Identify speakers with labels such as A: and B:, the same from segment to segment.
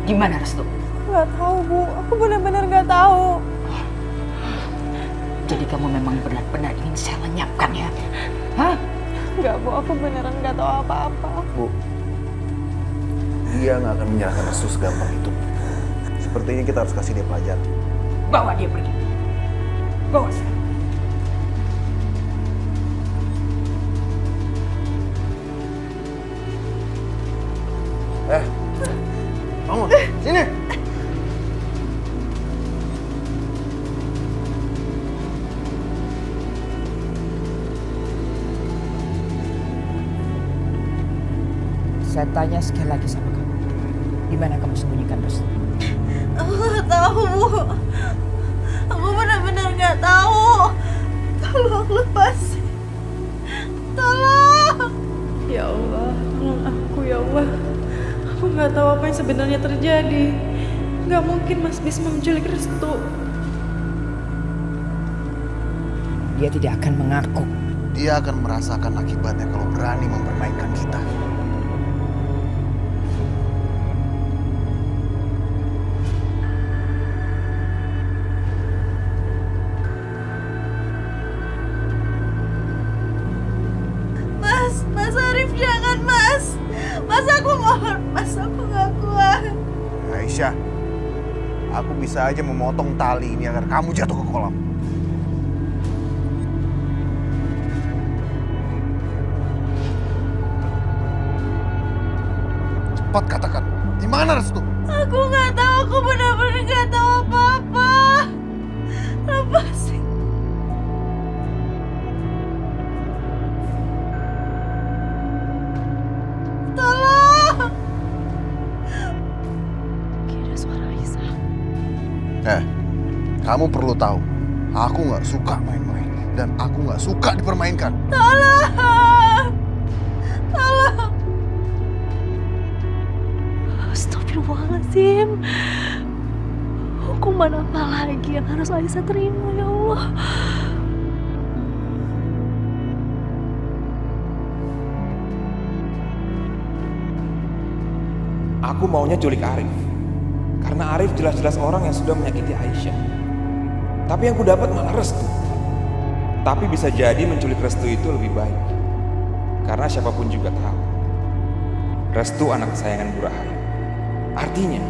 A: Gimana Restu?
B: Nggak tahu Bu, aku benar-benar nggak tahu.
A: Jadi kamu memang benar-benar ingin saya lenyapkan ya? Hah?
B: Nggak Bu, aku beneran nggak tahu apa-apa.
C: Bu, dia nggak akan menyerahkan Restu segampang itu. Sepertinya kita harus kasih dia pelajaran.
A: Bawa dia pergi. Bawa saya.
C: Bangun, sini.
A: Saya tanya sekali lagi sama kamu. Di mana kamu sembunyikan Restu?
B: Aku nggak tahu Bu. Aku benar-benar nggak tahu. Tolong lepasin. Tolong. Ya Allah, tolong aku ya Allah. Aku nggak tahu apa yang sebenarnya terjadi. Nggak mungkin Mas Bisma menculik Restu.
A: Dia tidak akan mengaku.
C: Dia akan merasakan akibatnya kalau berani mempermainkan kita.
B: Mas Arif jangan Mas. Mas aku mohon, Mas aku nggak kuat.
C: Aisyah, aku bisa aja memotong tali ini agar kamu jatuh ke kolam. Cepat katakan, di mana Restu?
B: Aku nggak tahu, aku benar-benar nggak tahu apa-apa. Lepasin. Tolong. Kayak ada suara Aisyah.
C: Kamu perlu tahu, aku nggak suka main-main dan aku nggak suka dipermainkan.
B: Tolong. Tolong. Astagfirullahaladzim. Hukuman apa lagi yang harus Aisyah terima ya Allah?
D: Aku maunya culik Arif. Karena Arif jelas-jelas orang yang sudah menyakiti Aisyah. Tapi yang ku dapat malah Restu. Tapi bisa jadi menculik Restu itu lebih baik. Karena siapapun juga tahu Restu anak kesayangan Bu Rahayu. Artinya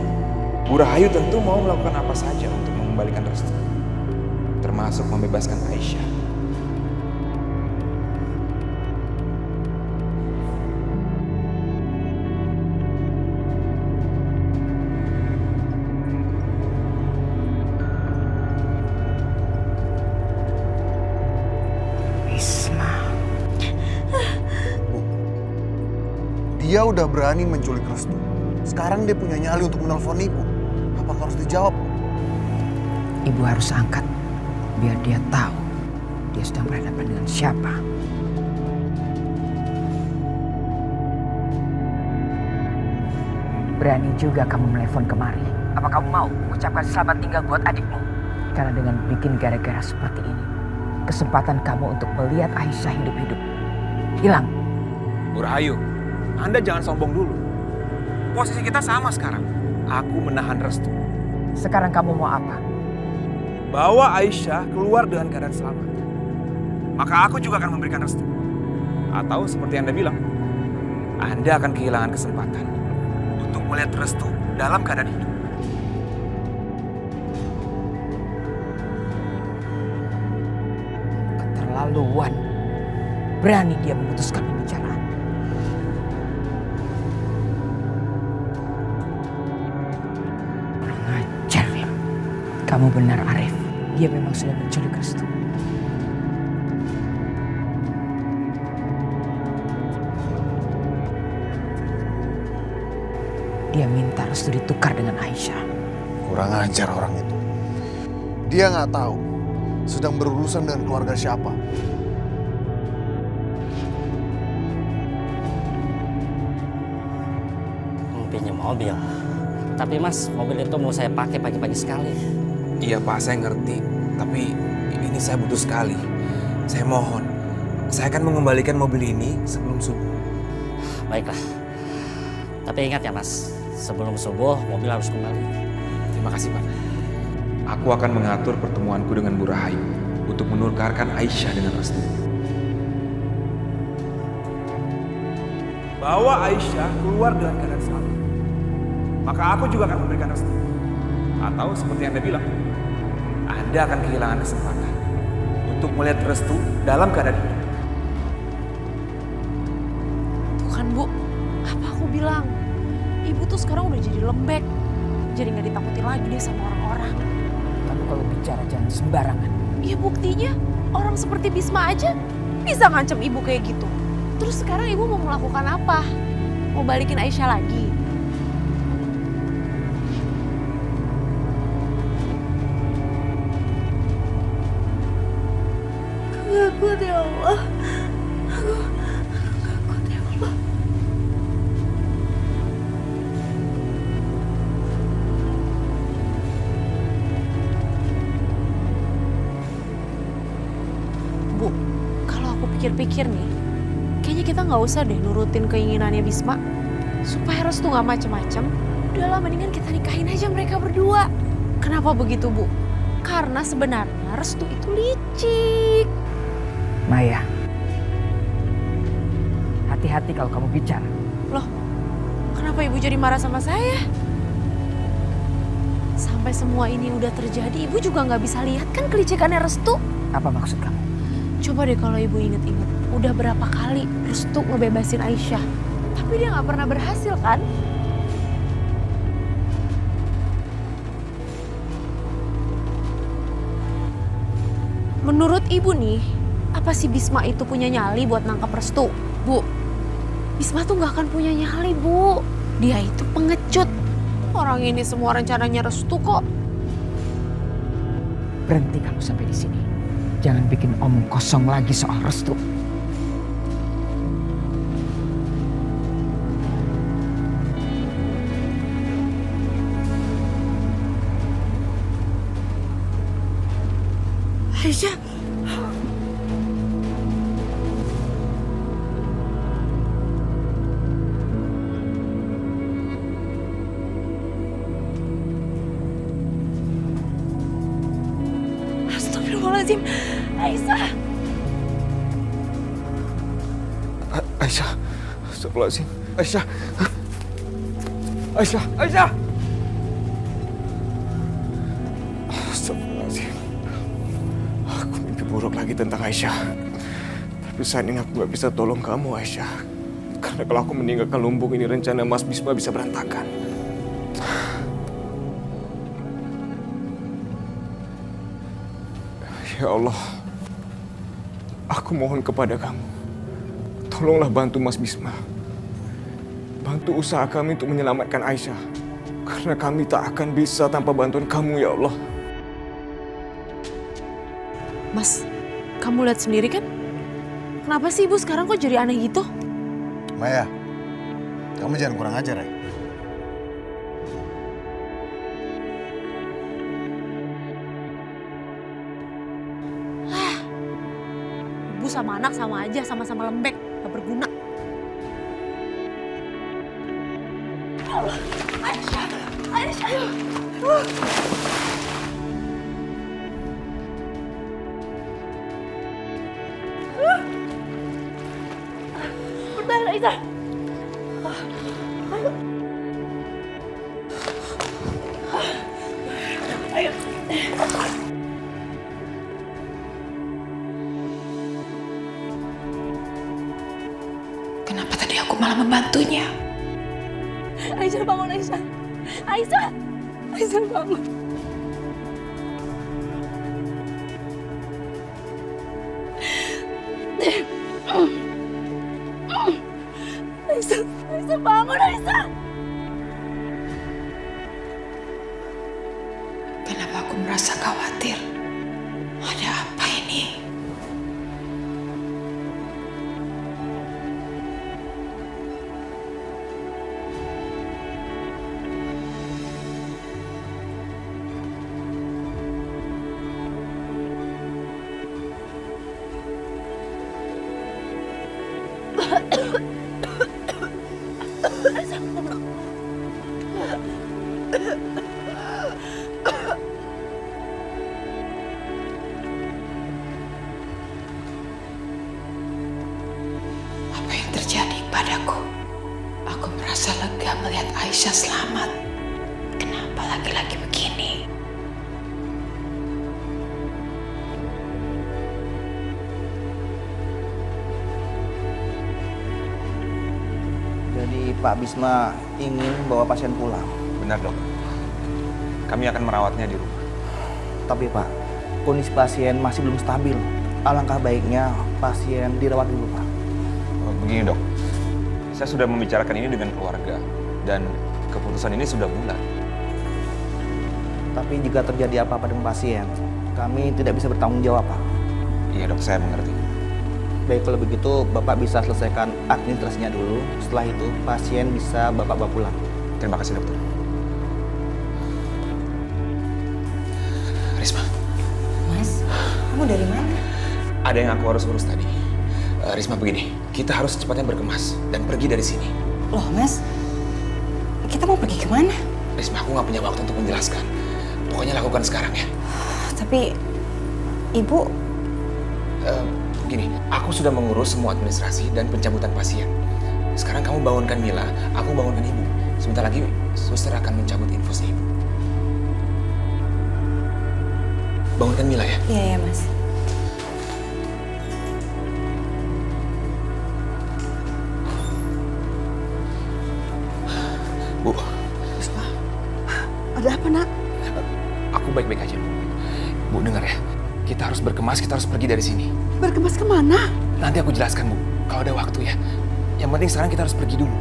D: Bu Rahayu tentu mau melakukan apa saja untuk mengembalikan Restu, termasuk membebaskan Aisyah.
C: Dia udah berani menculik Restu. Sekarang dia punya nyali untuk menelpon ibu. Apakah harus dijawab?
A: Ibu harus angkat biar dia tahu dia sedang berhadapan dengan siapa. Berani juga kamu menelpon kemari. Apa kamu mau mengucapkan selamat tinggal buat adikmu? Karena dengan bikin gara-gara seperti ini, kesempatan kamu untuk melihat Aisyah hidup-hidup hilang.
D: Bu Rahayu, Anda jangan sombong dulu. Posisi kita sama sekarang. Aku menahan Restu.
A: Sekarang kamu mau apa?
D: Bawa Aisyah keluar dengan keadaan selamat. Maka aku juga akan memberikan Restu. Atau seperti Anda bilang, Anda akan kehilangan kesempatan untuk melihat Restu dalam keadaan hidup.
A: Keterlaluan. Berani dia memutuskan pembicaraan. Ngajar ya. Kamu benar Arif. Dia memang sudah menculik Restu. Dia minta Restu ditukar dengan Aisyah.
C: Kurang ajar orang itu. Dia nggak tahu sedang berurusan dengan keluarga siapa.
E: Mau pinjam mobil. Tapi Mas, mobil itu mau saya pakai pagi-pagi sekali.
D: Iya Pak, saya ngerti. Tapi ini saya butuh sekali. Saya mohon, saya akan mengembalikan mobil ini sebelum subuh.
E: Baiklah. Tapi ingat ya Mas, Sebelum subuh mobil harus kembali.
D: Terima kasih Pak. Aku akan mengatur pertemuanku dengan Bu Rahayu untuk menukarkan Aisyah dengan restu. Bawa Aisyah keluar dengan keadaan selamat. Maka aku juga akan memberikan restu. Atau seperti yang Anda bilang, Anda akan kehilangan kesempatan untuk melihat restu dalam keadaan hidup.
B: Tuh kan Bu, apa aku bilang? Ibu tuh sekarang udah jadi lembek. Jadi gak ditakutin lagi deh sama orang-orang.
A: Kamu kalau bicara jangan sembarangan.
B: Ya buktinya, orang seperti Bisma aja bisa ngancam ibu kayak gitu. Terus sekarang ibu mau melakukan apa? Mau balikin Aisyah lagi? Aku gak kuat ya Allah. Aku gak kuat ya Allah. Bu, kalau aku pikir-pikir nih, kayaknya kita nggak usah deh nurutin keinginannya Bisma. Supaya Restu nggak macem-macem, udahlah mendingan kita nikahin aja mereka berdua. Kenapa begitu Bu? Karena sebenarnya Restu itu licik.
A: Maya, hati-hati kalau kamu bicara.
B: Loh, kenapa ibu jadi marah sama saya? Sampai semua ini udah terjadi, ibu juga nggak bisa lihat kan kelicikannya Restu.
A: Apa maksud kamu?
B: Coba deh kalau ibu inget-inget, udah berapa kali Restu ngebebasin Aisyah. Tapi dia nggak pernah berhasil kan? Menurut ibu nih, apa sih Bisma itu punya nyali buat nangkap Restu? Bu, Bisma tuh nggak akan punya nyali Bu. Dia itu pengecut. Orang ini semua rencananya Restu kok.
A: Berhenti kamu sampai di sini. Jangan bikin omong kosong lagi soal Restu.
B: Aisyah. Astagfirullahaladzim. Aisyah.
D: Aisyah, astagfirullahaladzim. Aisyah. Aisyah, Aisyah. Astagfirullahaladzim. Aku mimpi buruk lagi tentang Aisyah. Tapi saat ini aku gak bisa tolong kamu, Aisyah. Karena kalau aku meninggalkan lumbung ini, rencana Mas Bisma bisa berantakan. Ya Allah, aku mohon kepada kamu. Tolonglah bantu Mas Bisma. Bantu usaha kami untuk menyelamatkan Aisyah. Karena kami tak akan bisa tanpa bantuan kamu, ya Allah.
B: Mas, kamu lihat sendiri kan? Kenapa sih ibu sekarang kok jadi aneh gitu?
C: Maya, kamu jangan kurang ajar ya.
B: Ibu sama anak sama aja, sama-sama lembek, gak berguna. Aisyah, Aisyah. Bertahan Aisyah. Ayo.
F: Kenapa tadi aku malah membantunya?
B: Aisyah bangun Aisyah. Aisyah. Aisyah bangun. Aisyah, Aisyah bangun Aisyah.
F: Kenapa aku merasa khawatir? Ada apa ini? Apa yang terjadi padaku? Aku merasa lega melihat Aisyah selamat. Kenapa lagi-lagi begini?
G: Jadi Pak Bisma ingin bawa pasien pulang.
D: Benar dok. Kami akan merawatnya di rumah.
G: Tapi Pak, kondisi pasien masih belum stabil. Alangkah baiknya pasien dirawat dulu Pak.
D: Begini dok, saya sudah membicarakan ini dengan keluarga dan keputusan ini sudah bulat.
G: Tapi jika terjadi apa-apa dengan pasien, kami tidak bisa bertanggung jawab Pak.
D: Iya dok, saya mengerti.
G: Baik kalau begitu Bapak bisa selesaikan administrasinya dulu. Setelah itu pasien bisa Bapak bawa pulang.
D: Terima kasih dokter. Risma,
H: Mas, kamu dari mana?
D: ada yang aku harus urus tadi. Risma begini, kita harus secepatnya berkemas dan pergi dari sini.
H: Loh Mas, kita mau pergi kemana?
D: Risma, aku nggak punya waktu untuk menjelaskan. Pokoknya lakukan sekarang ya.
H: Tapi Ibu,
D: Gini, aku sudah mengurus semua administrasi dan pencabutan pasien. Sekarang kamu bangunkan Mila, aku bangunkan ibu. Sebentar lagi suster akan mencabut infusnya ibu. Bangunkan Mila ya.
H: iya ya Mas.
D: Bu,
F: Ada apa nak?
D: aku baik-baik aja. Bu, dengar ya. Kita harus berkemas, kita harus pergi dari sini.
F: Berkemas kemana?
D: Nanti aku jelaskan, Bu. Kalau ada waktu ya. Yang penting sekarang kita harus pergi dulu.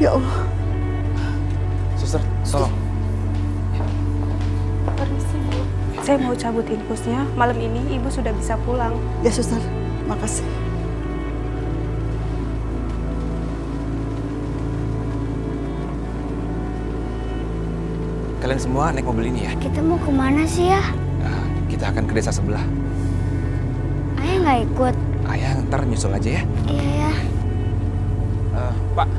F: Ya Allah.
D: Suster, tolong.
I: Permisi, Bu. Saya mau cabut infusnya. Malam ini Ibu sudah bisa pulang.
F: Ya suster, makasih.
D: Kalian semua naik mobil ini ya.
J: Kita mau kemana sih ya?
D: Kita akan ke desa sebelah.
J: Ayah nggak ikut?
D: Ayah ntar nyusul aja ya.
J: Iya ya.
D: Pak,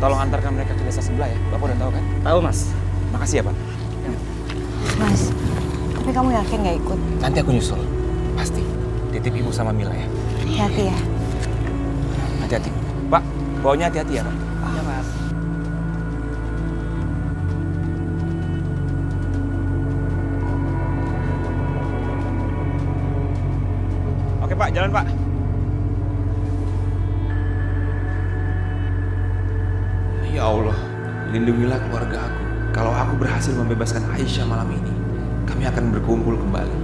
D: tolong antarkan mereka ke desa sebelah ya. Bapak udah tahu kan?
E: Tahu mas.
D: Makasih ya Pak.
H: Mas, tapi kamu yakin nggak ikut?
D: Nanti aku nyusul. Pasti. Titip ibu sama Mila ya.
H: Hati-hati ya.
D: Hati-hati. Pak, bawanya hati-hati ya Pak.
E: Iya mas.
D: Oke Pak, jalan Pak. Ya Allah, lindungilah keluarga aku. Kalau aku berhasil membebaskan Aisyah malam ini, kami akan berkumpul kembali.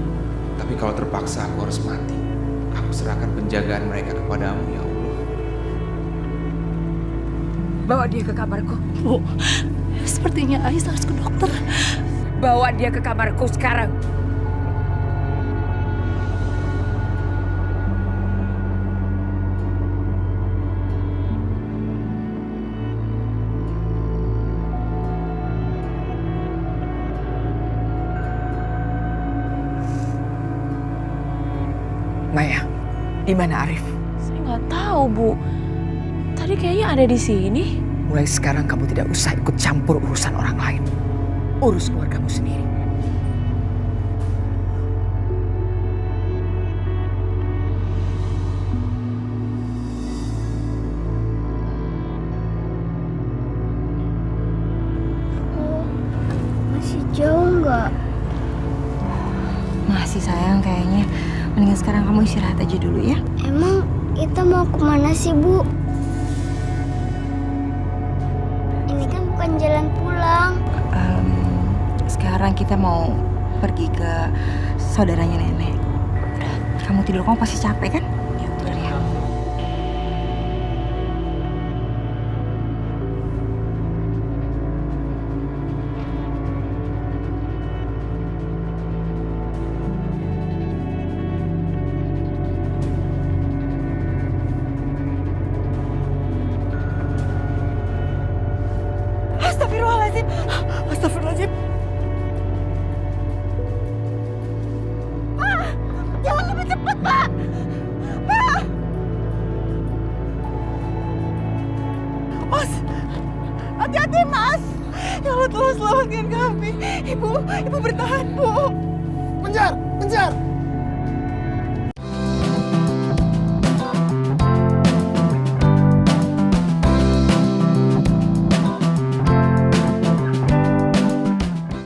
D: Tapi kalau terpaksa aku harus mati, aku serahkan penjagaan mereka kepadamu ya Allah.
A: Bawa dia ke kamarku.
I: Bu, sepertinya Aisyah harus ke dokter.
A: Bawa dia ke kamarku sekarang. Maya, di mana Arif?
B: Saya nggak tahu, Bu. Tadi kayaknya ada di sini.
A: Mulai sekarang kamu tidak usah ikut campur urusan orang lain. Urus keluargamu sendiri.
J: Masih jauh nggak?
H: Masih sayang kayaknya. Mendingan sekarang kamu istirahat aja dulu ya.
J: Emang kita mau kemana sih, Bu? Ini kan bukan jalan pulang.
H: Sekarang kita mau pergi ke saudaranya nenek. Udah, kamu tidur, kamu pasti capek kan? Ya udah ya.
F: Astagfirullahaladzim. Astagfirullahaladzim. Pak, jangan lebih cepat, Pak. Pak. Mas, hati-hati, Mas.
I: telah selamatkan kami. Ibu bertahan, Bu.
C: Menjar! Menjar!